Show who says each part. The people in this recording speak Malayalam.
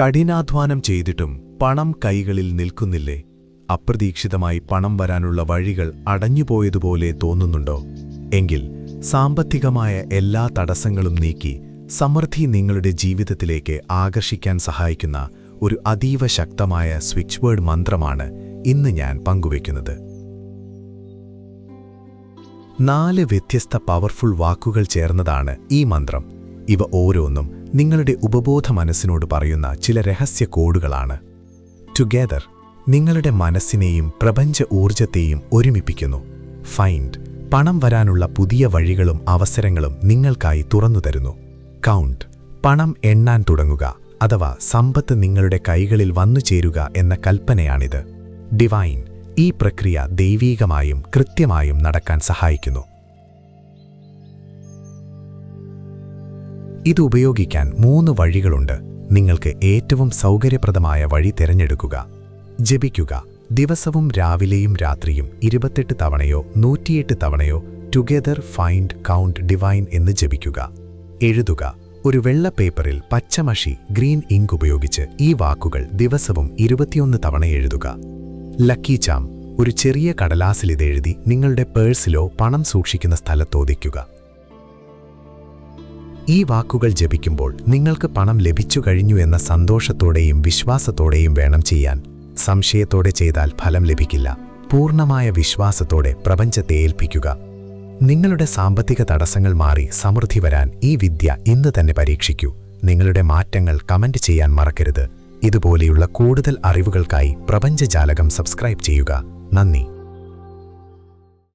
Speaker 1: കഠിനാധ്വാനം ചെയ്തിട്ടും പണം കൈകളിൽ നിൽക്കുന്നില്ലേ? അപ്രതീക്ഷിതമായി പണം വരാനുള്ള വഴികൾ അടഞ്ഞുപോയതുപോലെ തോന്നുന്നുണ്ടോ? എങ്കിൽ സാമ്പത്തികമായ എല്ലാ തടസ്സങ്ങളും നീക്കി സമൃദ്ധി നിങ്ങളുടെ ജീവിതത്തിലേക്ക് ആകർഷിക്കാൻ സഹായിക്കുന്ന ഒരു അതീവ ശക്തമായ സ്വിച്ച് വേർഡ് മന്ത്രമാണ് ഇന്ന് ഞാൻ പങ്കുവയ്ക്കുന്നത്. 4 വ്യത്യസ്ത പവർഫുൾ വാക്കുകൾ ചേർന്നതാണ് ഈ മന്ത്രം. ഇവ ഓരോന്നും നിങ്ങളുടെ ഉപബോധ മനസ്സിനോട് പറയുന്ന ചില രഹസ്യ കോഡുകളാണ്. ടുഗെദർ നിങ്ങളുടെ മനസ്സിനെയും പ്രപഞ്ച ഊർജത്തെയും ഒരുമിപ്പിക്കുന്നു. ഫൈൻഡ് പണം വരാനുള്ള പുതിയ വഴികളും അവസരങ്ങളും നിങ്ങൾക്കായി തുറന്നുതരുന്നു. കൗണ്ട് പണം എണ്ണാൻ തുടങ്ങുക, അഥവാ സമ്പത്ത് നിങ്ങളുടെ കൈകളിൽ വന്നുചേരുക എന്ന കൽപ്പനയാണിത്. ഡിവൈൻ ഈ പ്രക്രിയ ദൈവീകമായും കൃത്യമായും നടക്കാൻ സഹായിക്കുന്നു. ഇത് ഉപയോഗിക്കാൻ 3 വഴികളുണ്ട്. നിങ്ങൾക്ക് ഏറ്റവും സൗകര്യപ്രദമായ വഴി തിരഞ്ഞെടുക്കുക. ജപിക്കുക. ദിവസവും രാവിലെയും രാത്രിയും 28 തവണയോ 108 തവണയോ ടുഗെദർ ഫൈൻഡ് കൗണ്ട് ഡിവൈൻ എന്ന് ജപിക്കുക. എഴുതുക. ഒരു വെള്ള പേപ്പറിൽ പച്ചമഷി ഗ്രീൻ ഇങ്ക് ഉപയോഗിച്ച് ഈ വാക്കുകൾ ദിവസവും 21 തവണ എഴുതുക. ലക്കി ചാം ഒരു ചെറിയ കടലാസിൽ ഇതെഴുതി നിങ്ങളുടെ പേഴ്സിലോ പണം സൂക്ഷിക്കുന്ന സ്ഥലത്തോ വയ്ക്കുക. ഈ വാക്കുകൾ ജപിക്കുമ്പോൾ നിങ്ങൾക്ക് പണം ലഭിച്ചു കഴിഞ്ഞു എന്ന സന്തോഷത്തോടെയും വിശ്വാസത്തോടെയും വേണം ചെയ്യാൻ. സംശയത്തോടെ ചെയ്താൽ ഫലം ലഭിക്കില്ല. പൂർണ്ണമായ വിശ്വാസത്തോടെ പ്രപഞ്ചത്തെ ഏൽപ്പിക്കുക. നിങ്ങളുടെ സാമ്പത്തിക തടസ്സങ്ങൾ മാറി സമൃദ്ധി വരാൻ ഈ വിദ്യ ഇന്ന് തന്നെ പരീക്ഷിക്കൂ. നിങ്ങളുടെ മാറ്റങ്ങൾ കമന്റ് ചെയ്യാൻ മറക്കരുത്. ഇതുപോലെയുള്ള കൂടുതൽ അറിവുകൾക്കായി പ്രപഞ്ചജാലകം സബ്സ്ക്രൈബ് ചെയ്യുക. നന്ദി.